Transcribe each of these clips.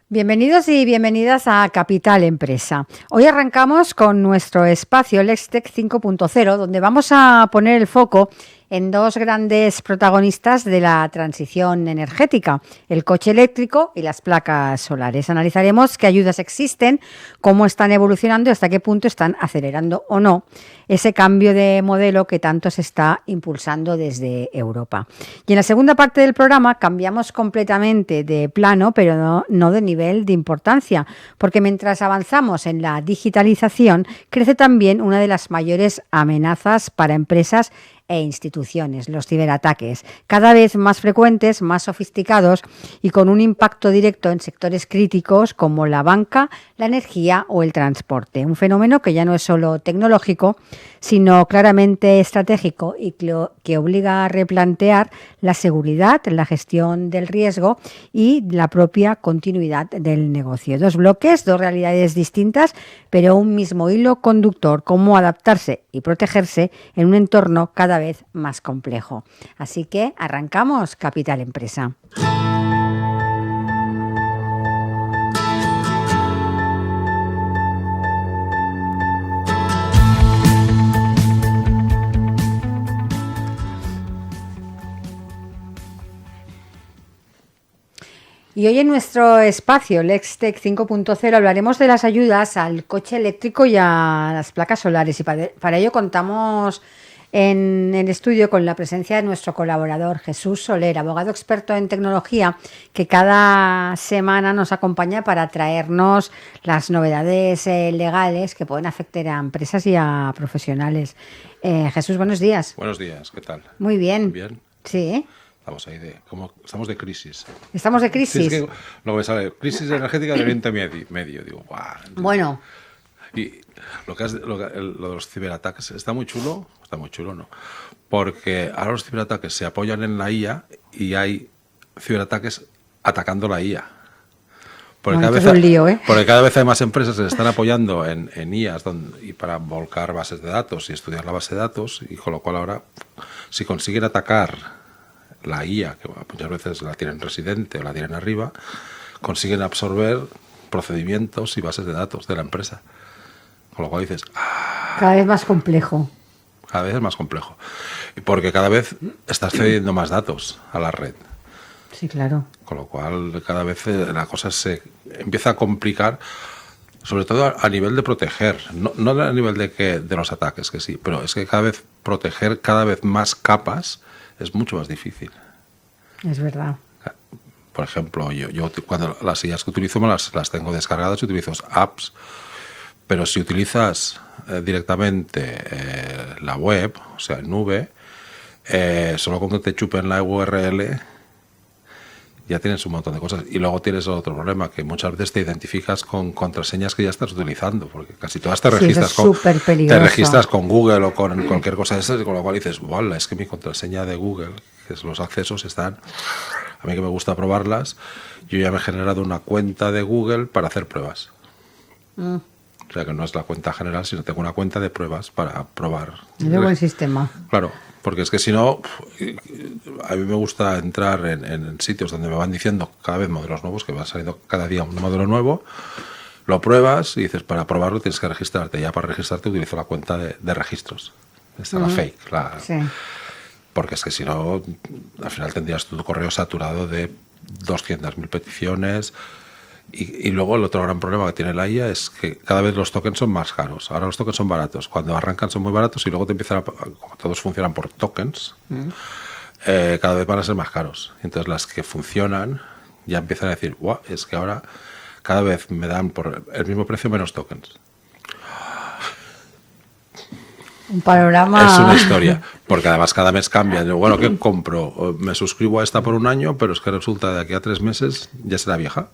Bienvenidos y bienvenidas a Capital Empresa. Hoy arrancamos con nuestro espacio LexTech 5.0, donde vamos a poner el foco en dos grandes protagonistas de la transición energética, el coche eléctrico y las placas solares. Analizaremos qué ayudas existen, cómo están evolucionando y hasta qué punto están acelerando o no ese cambio de modelo que tanto se está impulsando desde Europa. Y en la segunda parte del programa cambiamos completamente de plano, pero no de nivel de importancia, porque mientras avanzamos en la digitalización, crece también una de las mayores amenazas para empresas e instituciones, los ciberataques, cada vez más frecuentes, más sofisticados y con un impacto directo en sectores críticos como la banca, la energía o el transporte. Un fenómeno que ya no es solo tecnológico, sino claramente estratégico y que obliga a replantear la seguridad, la gestión del riesgo y la propia continuidad del negocio. Dos bloques, dos realidades distintas, pero un mismo hilo conductor, cómo adaptarse y protegerse en un entorno cada vez más complejo. Así que arrancamos Capital Empresa. Y hoy en nuestro espacio LexTech 5.0 hablaremos de las ayudas al coche eléctrico y a las placas solares. Y para ello contamos en el estudio con la presencia de nuestro colaborador Jesús Soler, abogado experto en tecnología, que cada semana nos acompaña para traernos las novedades legales que pueden afectar a empresas y a profesionales. Jesús, buenos días. Buenos días, ¿qué tal? Muy bien. Bien. Sí. Estamos de crisis. Estamos de crisis. Sí, es que luego me sale crisis energética de Oriente Medio. Digo, ¡guau! Bueno. Y lo de los ciberataques está muy chulo, ¿no? Porque ahora los ciberataques se apoyan en la IA y hay ciberataques atacando la IA. Porque, bueno, cada vez es un lío, ¿eh? Porque cada vez hay más empresas que se están apoyando en IAs y para volcar bases de datos y estudiar la base de datos, y con lo cual ahora, si consiguen atacar la IA, que muchas veces la tienen residente o la tienen arriba, consiguen absorber procedimientos y bases de datos de la empresa. Con lo cual dices... Cada vez más complejo. Cada vez es más complejo. Porque cada vez estás cediendo más datos a la red. Sí, claro. Con lo cual cada vez la cosa se empieza a complicar, sobre todo a nivel de proteger. No a nivel de los ataques, que sí, pero es que cada vez proteger cada vez más capas es mucho más difícil. Es verdad. Por ejemplo, yo cuando las IAs que utilizo las tengo descargadas y utilizo apps, pero si utilizas directamente la web, o sea, en nube, solo con que te chupen la URL ya tienes un montón de cosas. Y luego tienes otro problema, que muchas veces te identificas con contraseñas que ya estás utilizando, porque casi todas te registras, te registras con Google o con cualquier cosa de esas, con lo cual dices, ¡wala! Es que mi contraseña de Google, que es los accesos, están... A mí que me gusta probarlas, yo ya me he generado una cuenta de Google para hacer pruebas. O sea, que no es la cuenta general, sino tengo una cuenta de pruebas para probar. Es un buen sistema. Claro, porque es que si no, a mí me gusta entrar en sitios donde me van diciendo cada vez modelos nuevos, que va saliendo cada día un modelo nuevo, lo pruebas y dices, para probarlo tienes que registrarte. Ya para registrarte utilizo la cuenta de registros. Esta la fake. Sí. Porque es que si no, al final tendrías tu correo saturado de 200.000 peticiones. Y luego el otro gran problema que tiene la IA es que cada vez los tokens son más caros. Ahora los tokens son baratos. Cuando arrancan son muy baratos y luego te empiezan como todos funcionan por tokens, cada vez van a ser más caros. Entonces las que funcionan ya empiezan a decir, guau, es que ahora cada vez me dan por el mismo precio menos tokens. Un panorama... Es una historia, porque además cada mes cambia. Bueno, ¿qué compro? Me suscribo a esta por un año, pero es que resulta de aquí a 3 meses ya será vieja.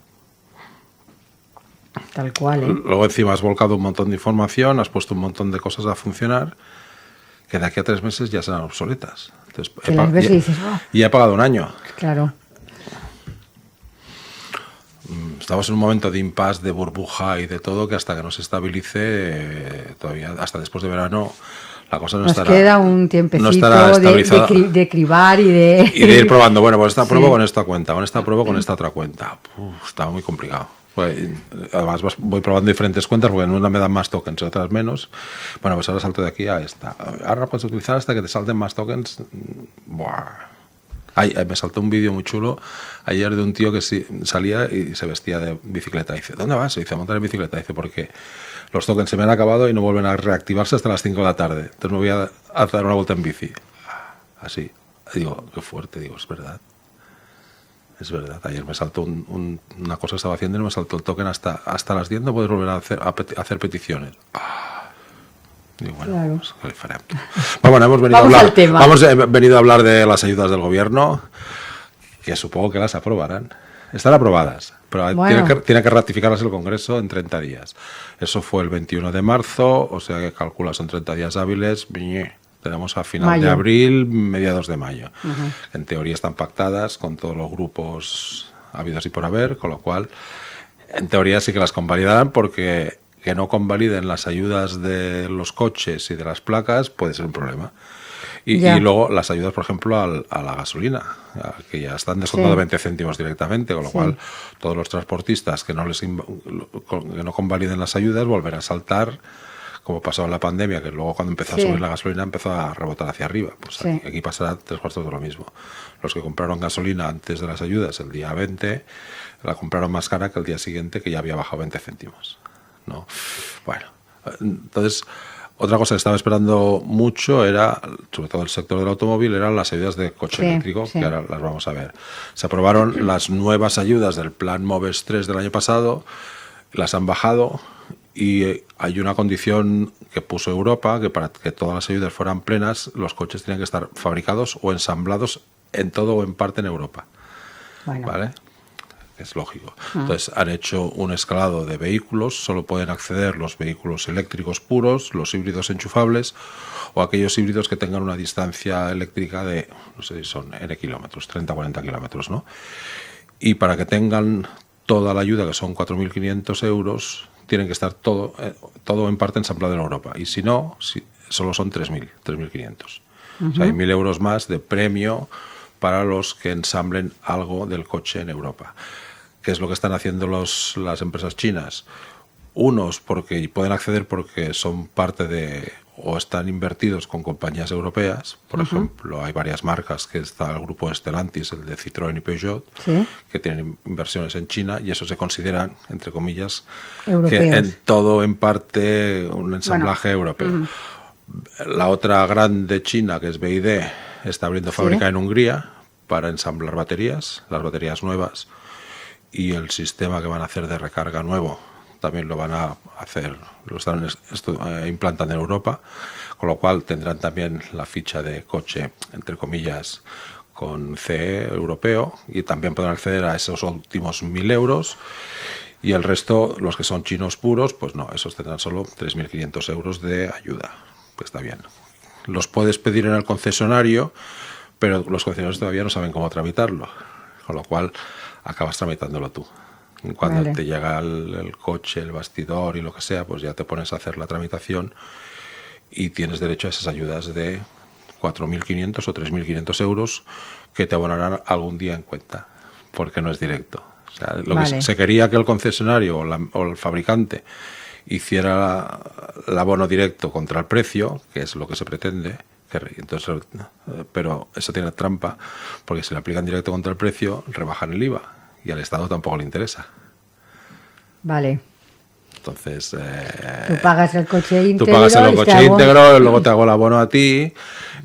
Tal cual, ¿eh? Luego encima has volcado un montón de información, has puesto un montón de cosas a funcionar, que de aquí a 3 meses ya serán obsoletas. Entonces, y he pagado un año. Claro. Estamos en un momento de impasse, de burbuja y de todo, que hasta que no se estabilice, todavía hasta después de verano, la cosa no estará... Nos queda un tiempecito de cribar y de... Y de ir probando, bueno, pues esta prueba con esta cuenta, con esta prueba con esta otra cuenta. Está muy complicado. Pues, además voy probando diferentes cuentas porque en una me dan más tokens, en otras menos. Bueno, pues ahora salto de aquí a esta. Ahora puedes utilizar hasta que te salten más tokens. Buah. Ay, me saltó un vídeo muy chulo ayer de un tío que salía y se vestía de bicicleta. Y dice, ¿dónde vas? Y dice, a montar en bicicleta. Y dice, porque los tokens se me han acabado y no vuelven a reactivarse hasta las 5 de la tarde. Entonces me voy a dar una vuelta en bici. Así. Digo, qué fuerte. Digo, es verdad. Es verdad. Ayer me saltó una cosa que estaba haciendo y me saltó el token hasta las 10. No puedes volver a hacer peticiones. Y bueno, claro. Pues, ¿qué farem? Bueno, hemos venido a hablar de las ayudas del gobierno, que supongo que las aprobarán. Están aprobadas, pero bueno, tiene que ratificarlas el Congreso en 30 días. Eso fue el 21 de marzo, o sea que calcula son 30 días hábiles. Tenemos a final de abril, mediados de mayo. En teoría están pactadas con todos los grupos habidos y por haber, con lo cual, en teoría sí que las convalidarán, porque que no convaliden las ayudas de los coches y de las placas puede ser un problema. Y luego las ayudas, por ejemplo, a la gasolina, que ya están descontando 20 céntimos directamente, con lo cual todos los transportistas que no convaliden las ayudas volverán a saltar, como pasó en la pandemia, que luego cuando empezó a subir la gasolina empezó a rebotar hacia arriba. Pues aquí pasará 3/4 de lo mismo. Los que compraron gasolina antes de las ayudas el día 20, la compraron más cara que el día siguiente, que ya había bajado 20 céntimos. ¿No? Bueno, entonces otra cosa que estaba esperando mucho era, sobre todo el sector del automóvil, eran las ayudas de coche eléctrico, que ahora las vamos a ver. Se aprobaron las nuevas ayudas del plan MOVES 3 del año pasado, las han bajado, y hay una condición que puso Europa, que para que todas las ayudas fueran plenas, los coches tenían que estar fabricados o ensamblados en todo o en parte en Europa. Bueno. ¿Vale? Es lógico. Entonces han hecho un escalado de vehículos. Solo pueden acceder los vehículos eléctricos puros, los híbridos enchufables o aquellos híbridos que tengan una distancia eléctrica de, no sé si son N kilómetros, 30 o 40 kilómetros, ¿no? Y para que tengan toda la ayuda, que son 4.500 euros, tienen que estar todo en parte ensamblado en Europa. Y si no, solo son 3.500. O sea, hay 1.000 euros más de premio para los que ensamblen algo del coche en Europa. ¿Qué es lo que están haciendo las empresas chinas? Unos porque pueden acceder porque son parte de o están invertidos con compañías europeas. Por ejemplo, hay varias marcas, que está el grupo Stellantis, el de Citroën y Peugeot, que tienen inversiones en China, y eso se consideran, entre comillas, que en todo en parte un ensamblaje europeo. La otra grande china, que es BYD, está abriendo fábrica en Hungría para ensamblar baterías, las baterías nuevas, y el sistema que van a hacer de recarga nuevo también lo van a hacer, lo están implantando en Europa, con lo cual tendrán también la ficha de coche, entre comillas, con CE europeo, y también podrán acceder a esos últimos 1.000 euros. Y el resto, los que son chinos puros, pues no, esos tendrán solo 3.500 euros de ayuda, que está bien. Los puedes pedir en el concesionario, pero los concesionarios todavía no saben cómo tramitarlo, con lo cual acabas tramitándolo tú. Cuando te llega el coche, el bastidor y lo que sea, pues ya te pones a hacer la tramitación y tienes derecho a esas ayudas de 4.500 o 3.500 euros que te abonarán algún día en cuenta, porque no es directo. O sea, lo que se quería que el concesionario o el fabricante hiciera el abono directo contra el precio, que es lo que se pretende. Entonces, pero eso tiene trampa, porque si le aplican directo contra el precio, rebajan el IVA, y al Estado tampoco le interesa. Vale. Entonces, tú pagas el coche íntegro. Tú pagas el coche íntegro, luego te hago el abono a ti,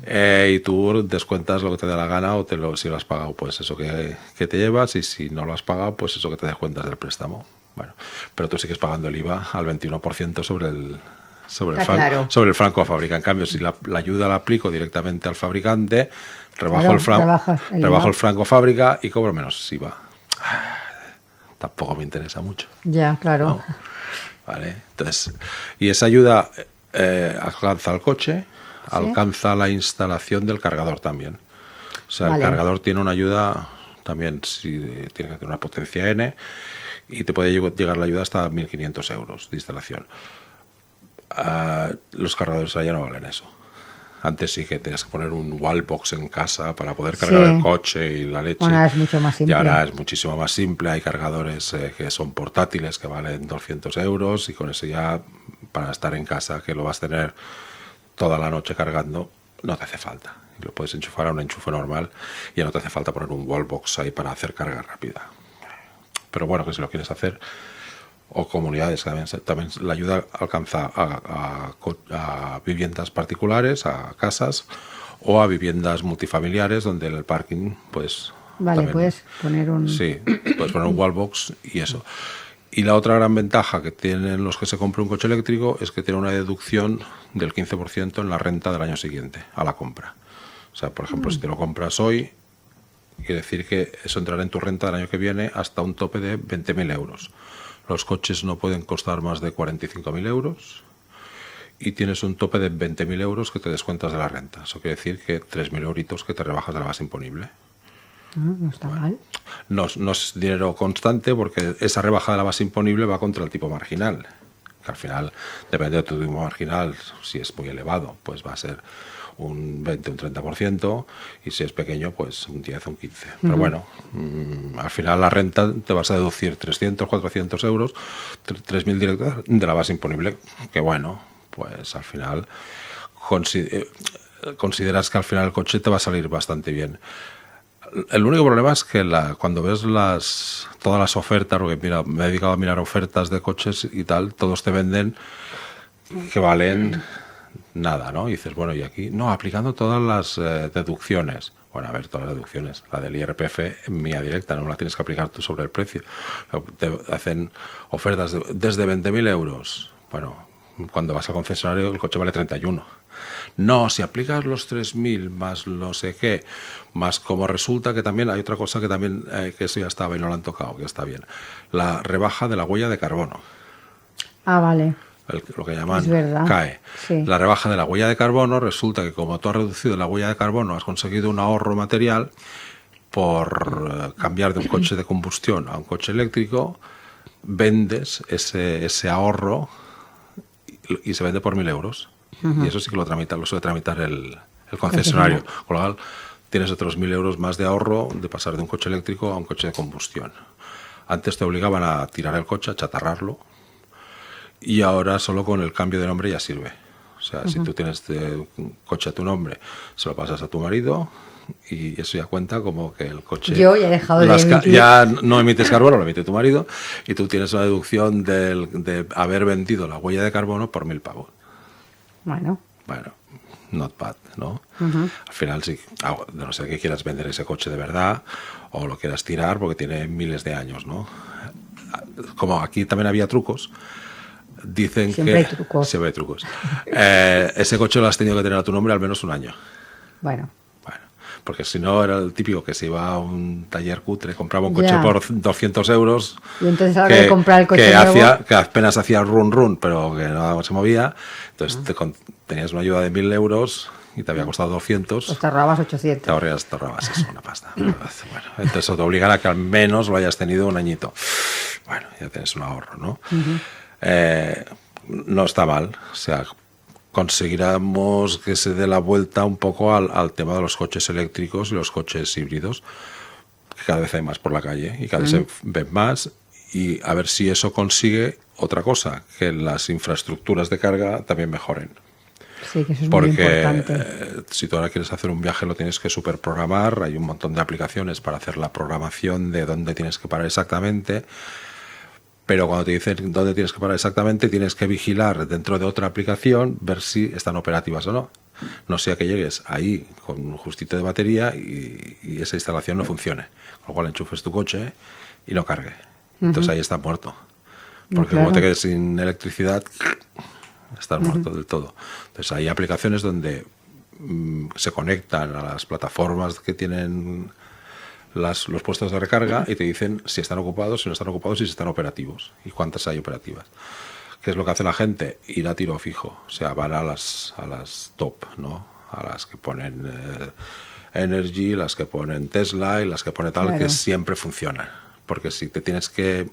y tú descuentas lo que te da la gana, o si lo has pagado, pues eso que te llevas, y si no lo has pagado, pues eso que te descuentas del préstamo. Bueno, pero tú sigues pagando el IVA al 21% sobre el franco a fábrica. En cambio, si la ayuda la aplico directamente al fabricante, rebajo el franco fábrica y cobro menos IVA. Tampoco me interesa mucho. Ya, claro. ¿No? Vale, entonces, y esa ayuda alcanza el coche, alcanza la instalación del cargador también. O sea, el cargador tiene una ayuda también, si tiene que tener una potencia N, y te puede llegar la ayuda hasta 1.500 euros de instalación. Los cargadores allá no valen eso. Antes sí que tenías que poner un wallbox en casa para poder cargar el coche y la leche. Ahora es mucho más simple. Y ahora es muchísimo más simple. Hay cargadores que son portátiles que valen 200 euros y con eso ya para estar en casa, que lo vas a tener toda la noche cargando, no te hace falta. Lo puedes enchufar a un enchufe normal y ya no te hace falta poner un wallbox ahí para hacer carga rápida. Pero bueno, que si lo quieres hacer, o comunidades, también la ayuda alcanza a viviendas particulares, a casas o a viviendas multifamiliares donde en el parking pues vale, también, puedes poner un puedes poner un wallbox y eso. Y la otra gran ventaja que tienen los que se compran un coche eléctrico es que tiene una deducción del 15% en la renta del año siguiente a la compra. O sea, por ejemplo, si te lo compras hoy, quiere decir que eso entrará en tu renta del año que viene hasta un tope de 20.000 euros. Los coches no pueden costar más de 45.000 euros y tienes un tope de 20.000 euros que te descuentas de la renta. Eso quiere decir que 3.000 euritos que te rebajas de la base imponible. No está mal. No es dinero constante porque esa rebaja de la base imponible va contra el tipo marginal. Que al final, depende de tu tipo marginal, si es muy elevado, pues va a ser un 20, un 30%, y si es pequeño, pues un 10 o un 15. Pero bueno, al final la renta te vas a deducir 300, 400 euros, 3.000 directos de la base imponible, que bueno, pues al final consideras que al final el coche te va a salir bastante bien. El único problema es que cuando ves todas las ofertas, porque mira, me he dedicado a mirar ofertas de coches y tal, todos te venden que valen nada, ¿no? Y dices, bueno, y aquí, no, aplicando todas las deducciones. Bueno, a ver, todas las deducciones. La del IRPF en mía directa, no la tienes que aplicar tú sobre el precio. Te hacen ofertas desde 20.000 euros. Bueno, cuando vas al concesionario el coche vale 31. No, si aplicas los 3.000 más no sé qué, más como resulta que también hay otra cosa que también, que eso ya estaba y no lo han tocado, que está bien. La rebaja de la huella de carbono. Ah, vale. Lo que llaman CAE. Sí. La rebaja de la huella de carbono, resulta que como tú has reducido la huella de carbono, has conseguido un ahorro material por cambiar de un coche de combustión a un coche eléctrico, vendes ese ahorro y se vende por 1.000 euros. Y eso sí que lo suele tramitar el concesionario. Con lo cual tienes otros 1.000 euros más de ahorro de pasar de un coche eléctrico a un coche de combustión. Antes te obligaban a tirar el coche, a chatarrarlo, y ahora solo con el cambio de nombre ya sirve. O sea, si tú tienes un coche a tu nombre, se lo pasas a tu marido y eso ya cuenta como que el coche... Yo ya he dejado de emitir. Ya no emites carbono, lo emite tu marido, y tú tienes una deducción de haber vendido la huella de carbono por 1.000 pavos. Bueno, not bad, ¿no? Al final sí, no sé que quieras vender ese coche de verdad o lo quieras tirar porque tiene miles de años, ¿no? Como aquí también había trucos, dicen siempre que... hay trucos. Siempre hay trucos. Ese coche lo has tenido que tener a tu nombre al menos un año. Bueno, porque si no era el típico que se iba a un taller cutre, compraba un coche por 200 euros. Y entonces ahora que comprar el coche que apenas hacía run, pero que no se movía. Entonces tenías una ayuda de 1.000 euros y te había costado 200. Pues te ahorrabas 800. Te ahorrabas eso, una pasta. Bueno, entonces eso te obligará a que al menos lo hayas tenido un añito. Bueno, ya tienes un ahorro, ¿no? No está mal. O sea, conseguiremos que se dé la vuelta un poco al tema de los coches eléctricos y los coches híbridos, que cada vez hay más por la calle y cada vez se ven más, y a ver si eso consigue otra cosa, que las infraestructuras de carga también mejoren. Sí, que eso es muy importante. Porque si tú ahora quieres hacer un viaje lo tienes que superprogramar, hay un montón de aplicaciones para hacer la programación de dónde tienes que parar exactamente. Pero cuando te dicen dónde tienes que parar exactamente, tienes que vigilar dentro de otra aplicación, ver si están operativas o no. No sea que llegues ahí con un justito de batería y esa instalación no funcione. Con lo cual enchufes tu coche y no cargue. Entonces ahí está muerto. Porque como te quedes sin electricidad, estás muerto del todo. Entonces hay aplicaciones donde se conectan a las plataformas que tienen los puestos de recarga y te dicen si están ocupados, si no están ocupados y si están operativos y cuántas hay operativas. ¿Qué es lo que hace la gente? Ir a tiro fijo. O sea, van a las top, ¿no? A las que ponen Energy, las que ponen Tesla y las que pone tal, que siempre funcionan. Porque si te tienes que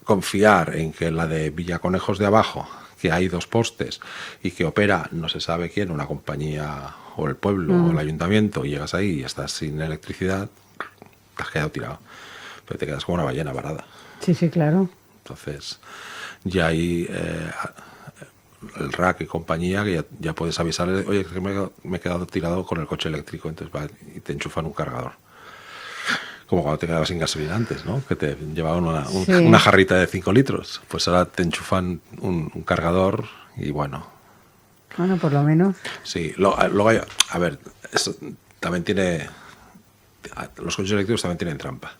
confiar en que la de Villaconejos de abajo, que hay 2 postes y que opera no se sabe quién, una compañía o el pueblo o el ayuntamiento, y llegas ahí y estás sin electricidad, te has quedado tirado. Pero te quedas como una ballena varada. Sí, sí, claro. Entonces, ya hay el rack y compañía que ya puedes avisarle, oye, que me he quedado tirado con el coche eléctrico, entonces va y te enchufan un cargador. Como cuando te quedabas sin gasolina antes, ¿no? Que te llevaban una jarrita de 5 litros. Pues ahora te enchufan un cargador y bueno. Bueno, por lo menos. Sí, luego hay, a ver, eso también tiene... Los coches eléctricos también tienen trampa.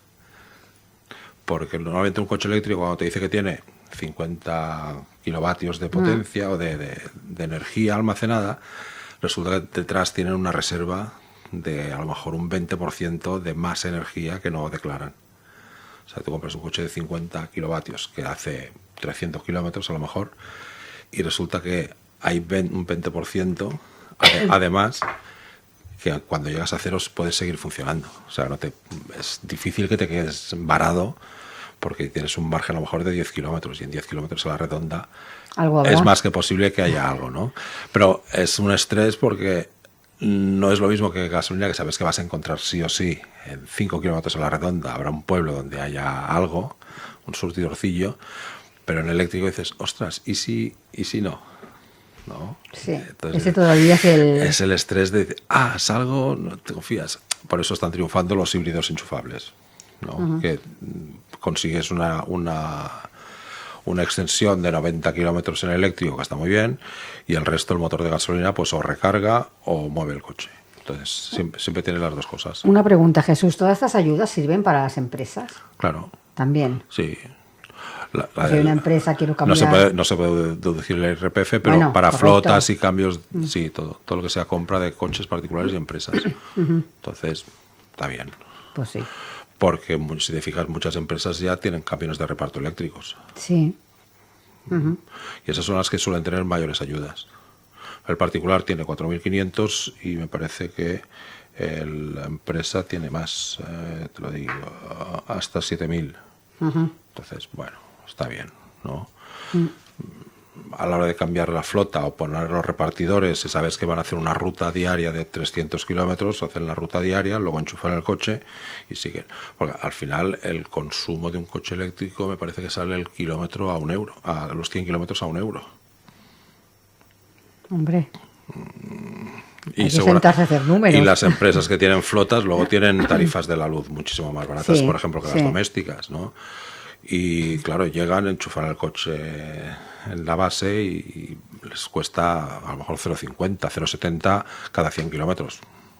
Porque normalmente un coche eléctrico, cuando te dice que tiene 50 kilovatios de potencia o de energía almacenada, resulta que detrás tienen una reserva de a lo mejor un 20% de más energía que no declaran. O sea, tú compras un coche de 50 kilovatios que hace 300 kilómetros a lo mejor, y resulta que hay un 20% además que cuando llegas a ceros puedes seguir funcionando. O sea, es difícil que te quedes varado porque tienes un margen a lo mejor de 10 kilómetros, y en 10 kilómetros a la redonda es más que posible que haya algo, ¿no? Pero es un estrés porque no es lo mismo que gasolina, que sabes que vas a encontrar sí o sí. En 5 kilómetros a la redonda habrá un pueblo donde haya algo, un surtidorcillo, pero en eléctrico dices, ostras, ¿y si no? ¿No? Sí, entonces, ese todavía es el estrés de, salgo, no te confías. Por eso están triunfando los híbridos enchufables, ¿no? Que consigues una extensión de 90 kilómetros en eléctrico, que está muy bien, y el resto, el motor de gasolina, pues o recarga o mueve el coche. Entonces, siempre tiene las dos cosas. Una pregunta, Jesús, ¿todas estas ayudas sirven para las empresas? Claro. También. Sí. Si una empresa quiero cambiar... No se puede deducir el IRPF, pero bueno, para correcto. flotas y cambios, sí, todo lo que sea compra de coches particulares y empresas. Entonces, está bien. Pues sí. Porque si te fijas, muchas empresas ya tienen camiones de reparto eléctricos. Sí. Y esas son las que suelen tener mayores ayudas. El particular tiene 4.500 y me parece que la empresa tiene más, te lo digo, hasta 7.000. Entonces, bueno, está bien, ¿no? A la hora de cambiar la flota o poner los repartidores, si sabes que van a hacer una ruta diaria de 300 kilómetros, hacen la ruta diaria, luego enchufan el coche y siguen. Porque al final el consumo de un coche eléctrico me parece que sale el kilómetro a €1, a los 100 kilómetros a €1. Hombre. Y hay que sentarse a hacer números. Y las empresas que tienen flotas luego tienen tarifas de la luz muchísimo más baratas, sí, por ejemplo, que las domésticas, ¿no? Y claro, llegan, enchufan el coche en la base y les cuesta a lo mejor 0,50, 0,70 cada 100 kilómetros,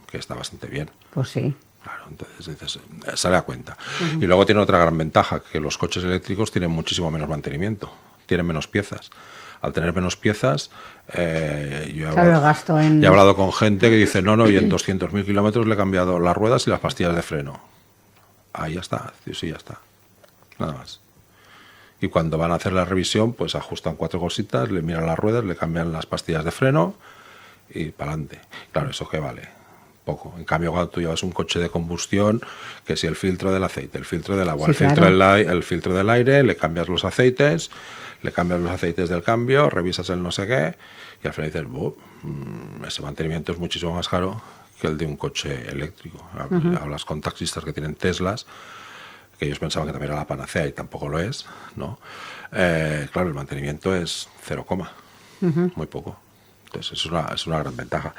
que está bastante bien. Pues sí. Claro, entonces dices, sale a cuenta. Y luego tiene otra gran ventaja, que los coches eléctricos tienen muchísimo menos mantenimiento, tienen menos piezas. Al tener menos piezas, yo he hablado con gente que dice, no, y en 200.000 kilómetros le he cambiado las ruedas y las pastillas de freno. Ahí ya está, sí, ya está. Nada más. Y cuando van a hacer la revisión, pues ajustan 4 cositas, le miran las ruedas, le cambian las pastillas de freno y para adelante. Claro, ¿eso qué vale? Poco. En cambio, cuando tú llevas un coche de combustión, que si el filtro del aceite, el filtro del agua, sí, el filtro del aire, le cambias los aceites, del cambio, revisas el no sé qué, y al final dices, ese mantenimiento es muchísimo más caro que el de un coche eléctrico. Hablas con taxistas que tienen Teslas, que ellos pensaban que también era la panacea y tampoco lo es, ¿no? Claro, el mantenimiento es 0, muy poco. Entonces es una gran ventaja.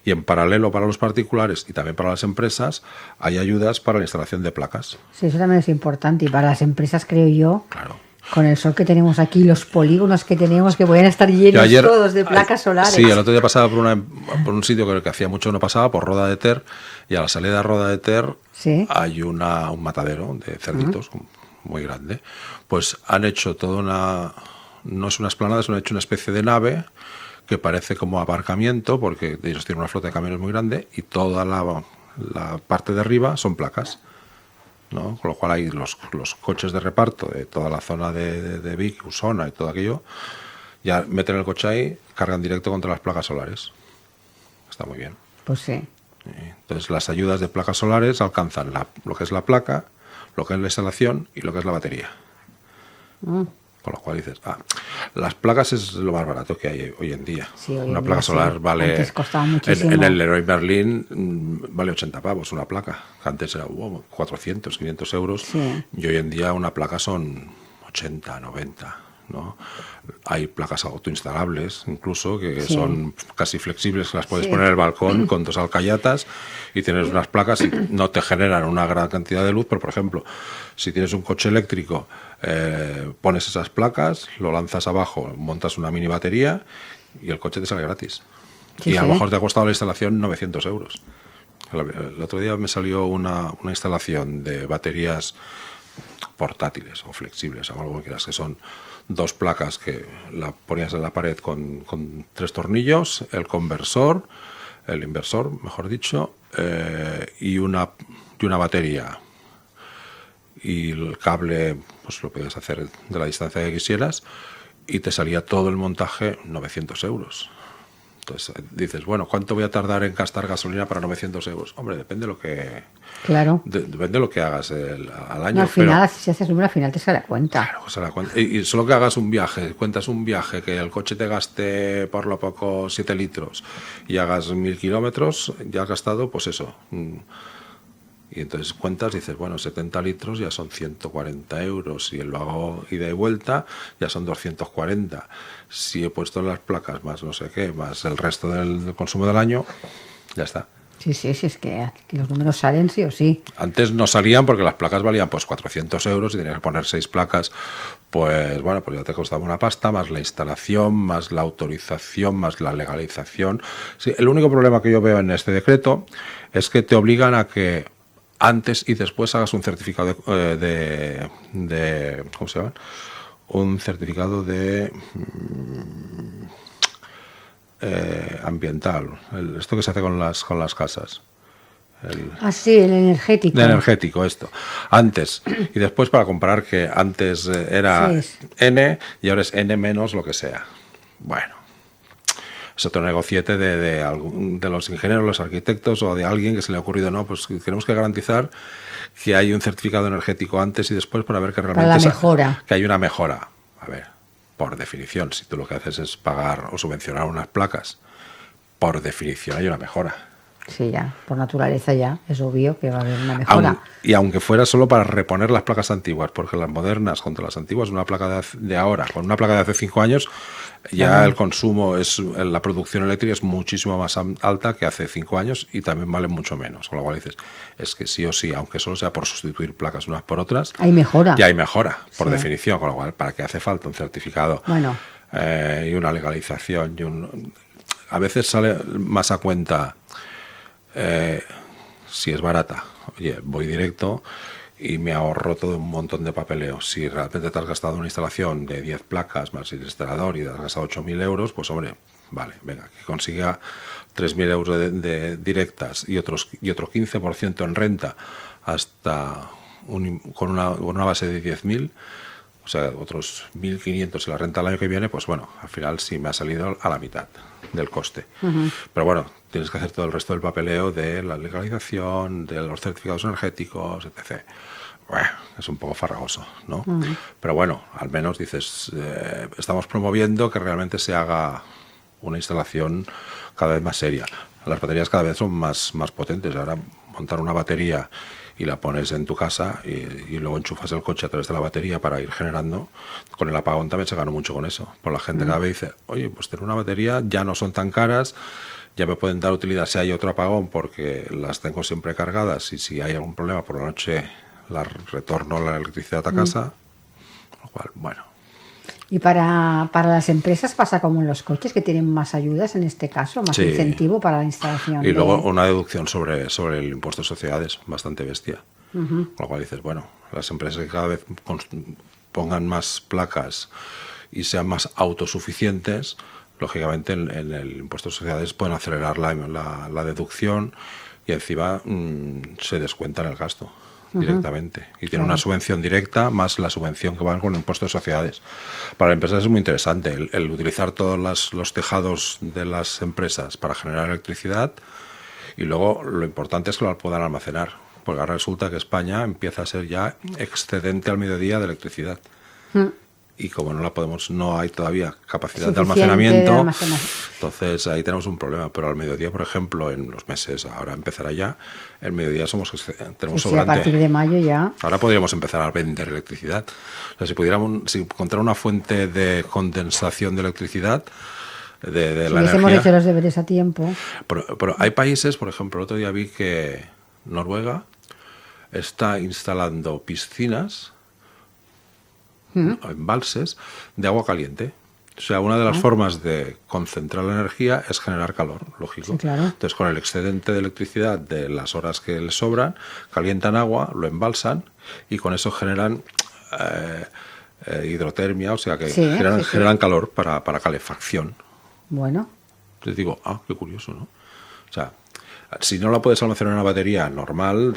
Y en paralelo para los particulares y también para las empresas hay ayudas para la instalación de placas. Sí, eso también es importante. Y para las empresas, creo yo, claro, con el sol que tenemos aquí, los polígonos que tenemos, que pueden estar llenos todos de placas solares. Sí, el otro día pasaba por un sitio que hacía mucho no pasaba, por Roda de Ter, y a la salida de Roda de Ter hay un matadero de cerditos muy grande. Pues han hecho no es una explanada, han hecho una especie de nave que parece como aparcamiento, porque ellos tienen una flota de camiones muy grande y toda la parte de arriba son placas, ¿no? Con lo cual hay los coches de reparto de toda la zona de Vic, Usona y todo aquello, ya meten el coche ahí, cargan directo contra las placas solares. Está muy bien. Pues sí. Entonces las ayudas de placas solares alcanzan lo que es la placa, lo que es la instalación y lo que es la batería. Con lo cual dices, Las placas es lo más barato que hay hoy en día. Sí, hoy en Una día placa sí. solar vale... Antes costaba muchísimo. En el Leroy Merlin vale 80 pavos una placa. Antes era 400, 500 euros. Sí. Y hoy en día una placa son 80, 90, ¿no? Hay placas autoinstalables incluso que Sí. son casi flexibles, que las puedes Sí. poner en el balcón con 2 alcayatas y tienes unas placas y no te generan una gran cantidad de luz, pero por ejemplo, si tienes un coche eléctrico, pones esas placas, lo lanzas abajo, montas una mini batería y el coche te sale gratis. Sí, Y a lo sí. mejor te ha costado la instalación 900 euros. El otro día me salió una instalación de baterías portátiles o flexibles, o algo que quieras, que son 2 placas que la ponías en la pared con 3 tornillos, el inversor, mejor dicho, y una batería. Y el cable, pues lo podías hacer de la distancia que quisieras y te salía todo el montaje 900 euros. Entonces dices, bueno, ¿cuánto voy a tardar en gastar gasolina para 900 euros? Hombre, depende de lo que... Claro. Depende de lo que hagas al año. No, al final, si haces número, al final te sale a cuenta. Claro, se la cuenta. Y solo que hagas un viaje, cuentas un viaje, que el coche te gaste por lo poco 7 litros y hagas 1000 kilómetros, ya has gastado, pues eso. Y entonces cuentas, dices, bueno, 70 litros ya son 140 euros. Si lo hago ida y vuelta, ya son 240. Si he puesto las placas más no sé qué, más el resto del consumo del año, ya está. Sí, es que aquí los números salen sí o sí. Antes no salían porque las placas valían pues 400 euros y tenías que poner 6 placas, pues bueno, pues ya te costaba una pasta, más la instalación, más la autorización, más la legalización. Sí, el único problema que yo veo en este decreto es que te obligan a que antes y después hagas un certificado de ¿cómo se llama? Un certificado de... ambiental, esto que se hace con las casas. Sí, el energético. De energético, esto. Antes y después, para comparar que antes era Sí. N y ahora es N menos lo que sea. Bueno, es otro negociete de los ingenieros, los arquitectos o de alguien que se le ha ocurrido, no, pues tenemos que garantizar que hay un certificado energético antes y después para ver que realmente Para la mejora. que hay una mejora. A ver, por definición, si tú lo que haces es pagar o subvencionar unas placas, por definición hay una mejora. Sí, ya, por naturaleza ya, es obvio que va a haber una mejora. Y aunque fuera solo para reponer las placas antiguas, porque las modernas contra las antiguas, una placa de ahora, con una placa de hace 5 años, ya el consumo, la producción eléctrica es muchísimo más alta que hace 5 años y también vale mucho menos. Con lo cual dices, es que sí o sí, aunque solo sea por sustituir placas unas por otras, Hay mejora. ya hay mejora, por Sí. definición. Con lo cual, ¿para qué hace falta un certificado? Bueno. Y una legalización? A veces sale más a cuenta... si es barata, oye, voy directo y me ahorro todo un montón de papeleo. Si realmente te has gastado una instalación de 10 placas más el instalador y te has gastado 8.000 euros, pues hombre, vale, venga, que consiga 3.000 euros de directas y otro 15% en renta hasta con una base de 10.000, o sea, otros 1.500 en la renta el año que viene, pues bueno, al final sí me ha salido a la mitad del coste. Pero bueno, tienes que hacer todo el resto del papeleo de la legalización, de los certificados energéticos, etc. Bueno, es un poco farragoso, ¿no? Pero bueno, al menos dices, estamos promoviendo que realmente se haga una instalación cada vez más seria. Las baterías cada vez son más potentes. Ahora montar una batería y la pones en tu casa y luego enchufas el coche a través de la batería para ir generando. Con el apagón también se ganó mucho con eso. Por la gente cada vez dice, oye, pues tener una batería ya no son tan caras, ya me pueden dar utilidad si hay otro apagón porque las tengo siempre cargadas y si hay algún problema por la noche retorno la electricidad a casa. Lo cual, bueno. Y para las empresas pasa como en los coches, que tienen más ayudas en este caso, más Sí. incentivo para la instalación. Y luego una deducción sobre el impuesto de sociedades, bastante bestia. Con lo cual dices, bueno, las empresas que cada vez pongan más placas y sean más autosuficientes, lógicamente en el impuesto de sociedades pueden acelerar la deducción y encima se descuentan el gasto directamente. Y tiene una subvención directa más la subvención que va con el impuesto de sociedades. Para las empresas es muy interesante el utilizar todos los tejados de las empresas para generar electricidad y luego lo importante es que lo puedan almacenar, porque ahora resulta que España empieza a ser ya excedente al mediodía de electricidad. y como no hay todavía capacidad de Suficiente de almacenamiento, almacenaje. entonces ahí tenemos un problema. Pero al mediodía, por ejemplo, en los meses, ahora empezará ya, el mediodía tenemos Sí, sobrante. sí, a partir de mayo ya. Ahora podríamos empezar a vender electricidad. O sea, si encontrar una fuente de condensación de electricidad, de Si la hubiésemos energía. hecho los deberes a tiempo. Pero hay países, por ejemplo, el otro día vi que Noruega está instalando piscinas, embalses de agua caliente. O sea, una de las formas de concentrar la energía es generar calor, lógico. Sí, claro. Entonces, con el excedente de electricidad de las horas que les sobran, calientan agua, lo embalsan y con eso generan hidrotermia, o sea, que Sí, sí, sí. generan calor para calefacción. Bueno, Entonces digo, qué curioso, ¿no? O sea, si no la puedes almacenar en una batería normal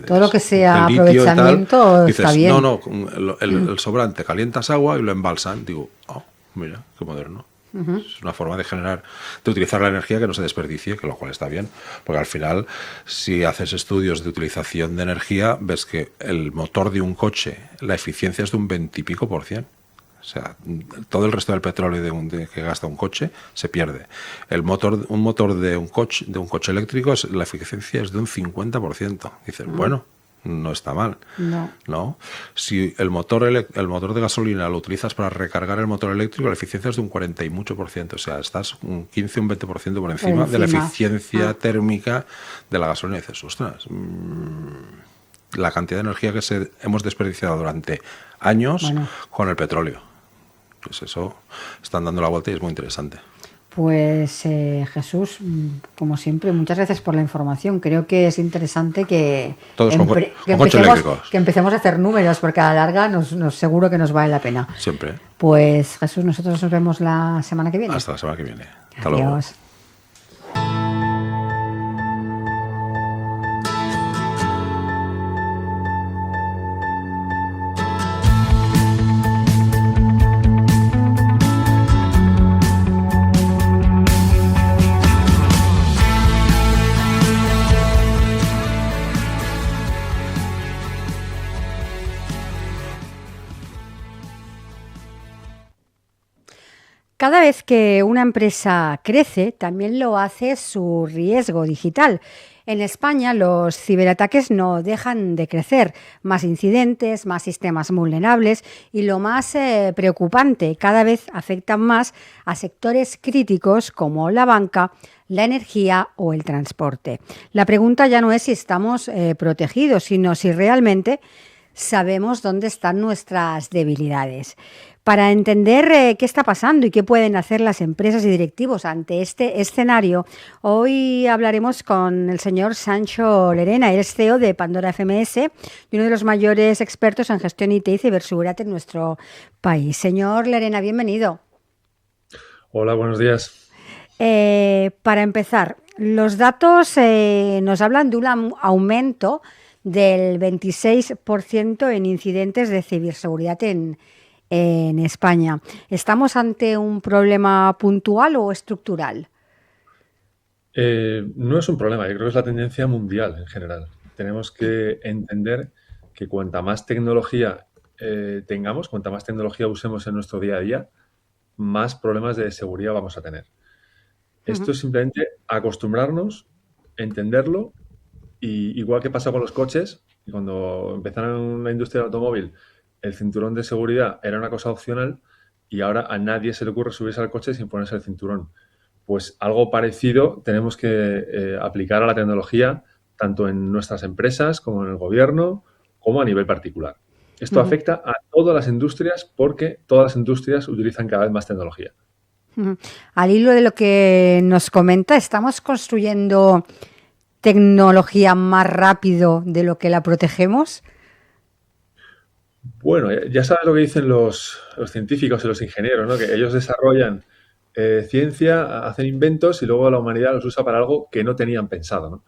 todo lo que sea de litio y tal, aprovechamiento dices, está bien. no, el sobrante calientas agua y lo embalsan. Digo, mira, qué moderno. Es una forma de utilizar la energía que no se desperdicie, que lo cual está bien, porque al final, si haces estudios de utilización de energía, ves que el motor de un coche, la eficiencia es de un 20 y pico %. O sea, todo el resto del petróleo que gasta un coche se pierde. Un motor de un coche eléctrico, la eficiencia es de un 50%. Dices, bueno, no está mal. No. Si el motor de gasolina lo utilizas para recargar el motor eléctrico, la eficiencia es de un 40 y mucho por ciento. O sea, estás un 15 o un 20% por encima de la eficiencia térmica de la gasolina. Y dices, ostras, la cantidad de energía que hemos desperdiciado durante años con el petróleo. Pues eso, están dando la vuelta y es muy interesante. Pues Jesús, como siempre, muchas gracias por la información. Creo que es interesante que, Todos con coches eléctricos. Que empecemos a hacer números, porque a la larga seguro que nos vale la pena. Siempre. Pues Jesús, nosotros nos vemos la semana que viene. Hasta la semana que viene. Hasta luego. Adiós. Cada vez que una empresa crece, también lo hace su riesgo digital. En España los ciberataques no dejan de crecer, más incidentes, más sistemas vulnerables y lo más preocupante, cada vez afectan más a sectores críticos como la banca, la energía o el transporte. La pregunta ya no es si estamos protegidos, sino si realmente sabemos dónde están nuestras debilidades. Para entender qué está pasando y qué pueden hacer las empresas y directivos ante este escenario, hoy hablaremos con el señor Sancho Lerena, el CEO de Pandora FMS y uno de los mayores expertos en gestión IT y ciberseguridad en nuestro país. Señor Lerena, bienvenido. Hola, buenos días. Para empezar, los datos nos hablan de un aumento del 26% en incidentes de ciberseguridad en España. ¿Estamos ante un problema puntual o estructural? No es un problema, yo creo que es la tendencia mundial en general. Tenemos que entender que cuanta más tecnología tengamos, cuanta más tecnología usemos en nuestro día a día, más problemas de seguridad vamos a tener. Esto es simplemente acostumbrarnos, entenderlo, y igual que pasa con los coches, y cuando empezaron la industria del automóvil, el cinturón de seguridad era una cosa opcional y ahora a nadie se le ocurre subirse al coche sin ponerse el cinturón. Pues algo parecido tenemos que aplicar a la tecnología, tanto en nuestras empresas como en el gobierno, como a nivel particular. Esto afecta a todas las industrias porque todas las industrias utilizan cada vez más tecnología. Al hilo de lo que nos comenta, ¿estamos construyendo tecnología más rápido de lo que la protegemos? Bueno, ya sabes lo que dicen los científicos y los ingenieros, ¿no? Que ellos desarrollan ciencia, hacen inventos y luego la humanidad los usa para algo que no tenían pensado, ¿no?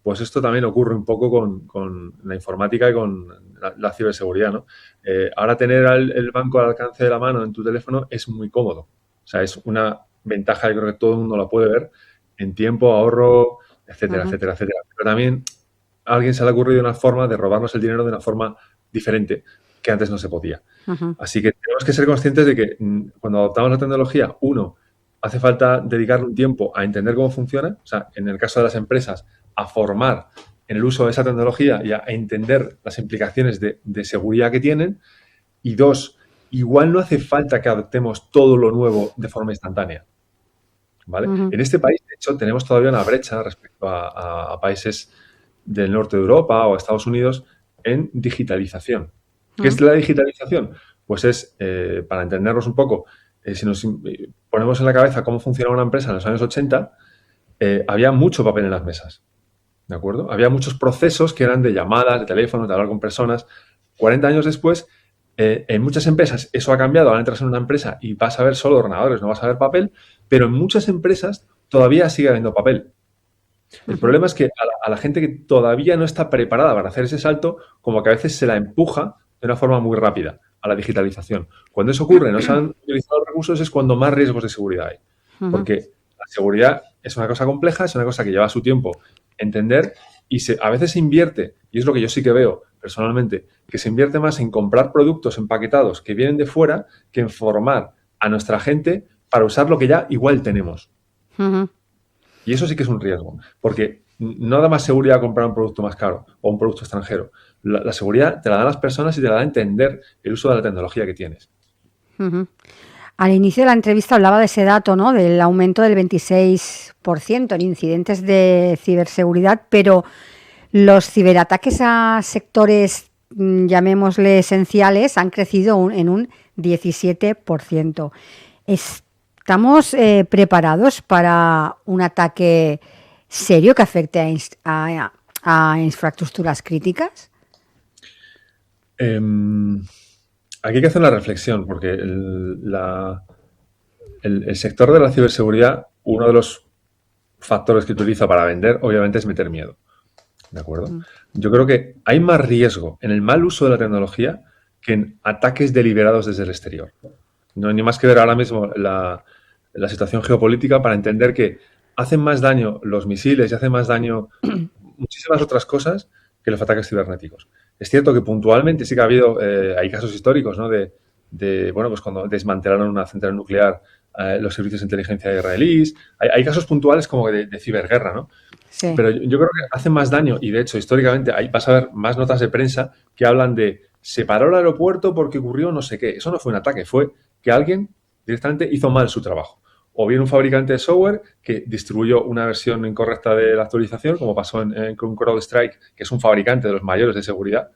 Pues esto también ocurre un poco con la informática y con la ciberseguridad, ¿no? Ahora tener el banco al alcance de la mano en tu teléfono es muy cómodo. O sea, es una ventaja que creo que todo el mundo la puede ver en tiempo, ahorro, etcétera, etcétera, etcétera. Pero también a alguien se le ha ocurrido una forma de robarnos el dinero de una forma diferente, que antes no se podía. Ujú. Así que tenemos que ser conscientes de que cuando adoptamos la tecnología, uno, hace falta dedicarle un tiempo a entender cómo funciona, o sea, en el caso de las empresas, a formar en el uso de esa tecnología y a entender las implicaciones de seguridad que tienen. Y dos, igual no hace falta que adoptemos todo lo nuevo de forma instantánea, ¿vale? Ujú. En este país, de hecho, tenemos todavía una brecha respecto a países del norte de Europa o Estados Unidos en digitalización. ¿Qué es Ujú. la digitalización? Pues es, para entendernos un poco, si nos ponemos en la cabeza cómo funcionaba una empresa en los años 80, había mucho papel en las mesas, ¿de acuerdo? Había muchos procesos que eran de llamadas, de teléfonos, de hablar con personas. 40 años después, en muchas empresas eso ha cambiado. Ahora entras en una empresa y vas a ver solo ordenadores, no vas a ver papel, pero en muchas empresas todavía sigue habiendo papel. El Ujú. problema es que a la gente que todavía no está preparada para hacer ese salto, como que a veces se la empuja de una forma muy rápida a la digitalización. Cuando eso ocurre, no se han utilizado los recursos, es cuando más riesgos de seguridad hay. Ujú. Porque la seguridad es una cosa compleja, es una cosa que lleva su tiempo entender y a veces se invierte, y es lo que yo sí que veo personalmente, que se invierte más en comprar productos empaquetados que vienen de fuera que en formar a nuestra gente para usar lo que ya igual tenemos. Ujú. Y eso sí que es un riesgo, porque no da más seguridad comprar un producto más caro o un producto extranjero. La seguridad te la dan las personas y te la da entender el uso de la tecnología que tienes. Ujú. Al inicio de la entrevista hablaba de ese dato, ¿no? Del aumento del 26% en incidentes de ciberseguridad, pero los ciberataques a sectores, llamémosle esenciales, han crecido en un 17%. ¿Estamos preparados para un ataque serio que afecte a infraestructuras críticas? Aquí hay que hacer una reflexión, porque el sector de la ciberseguridad, uno de los factores que utiliza para vender, obviamente, es meter miedo. ¿De acuerdo? Yo creo que hay más riesgo en el mal uso de la tecnología que en ataques deliberados desde el exterior. No hay ni más que ver ahora mismo la situación geopolítica para entender que hacen más daño los misiles y hacen más daño muchísimas otras cosas que los ataques cibernéticos. Es cierto que puntualmente sí que ha habido, hay casos históricos, ¿no? Bueno, pues cuando desmantelaron una central nuclear, los servicios de inteligencia israelíes. Hay casos puntuales como de ciberguerra, ¿no? Sí. Pero yo creo que hace más daño, y de hecho, históricamente, ahí vas a ver más notas de prensa que hablan de se paró el aeropuerto porque ocurrió no sé qué. Eso no fue un ataque, fue que alguien directamente hizo mal su trabajo. O bien un fabricante de software que distribuyó una versión incorrecta de la actualización, como pasó con CrowdStrike, que es un fabricante de los mayores de seguridad,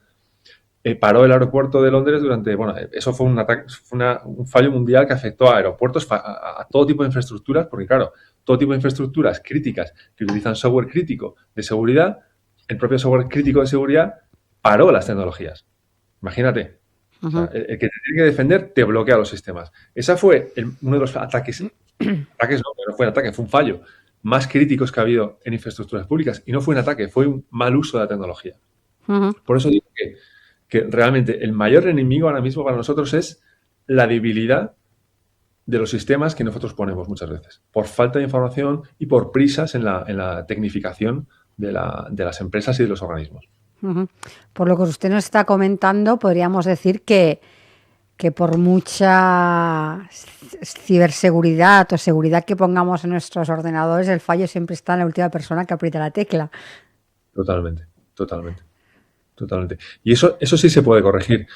paró el aeropuerto de Londres durante, bueno, eso fue un ataque, fue un fallo mundial que afectó a aeropuertos, a todo tipo de infraestructuras, porque claro, todo tipo de infraestructuras críticas que utilizan software crítico de seguridad, el propio software crítico de seguridad paró las tecnologías. Imagínate. O sea, el que te tiene que defender te bloquea los sistemas. Esa fue uno de los ataques no, pero no fue un ataque, fue un fallo más críticos que ha habido en infraestructuras públicas. Y no fue un ataque, fue un mal uso de la tecnología. Por eso digo que realmente el mayor enemigo ahora mismo para nosotros es la debilidad de los sistemas que nosotros ponemos muchas veces, por falta de información y por prisas en la tecnificación de las empresas y de los organismos. Por lo que usted nos está comentando, podríamos decir que por mucha ciberseguridad o seguridad que pongamos en nuestros ordenadores, el fallo siempre está en la última persona que aprieta la tecla. Totalmente. Y eso sí se puede corregir.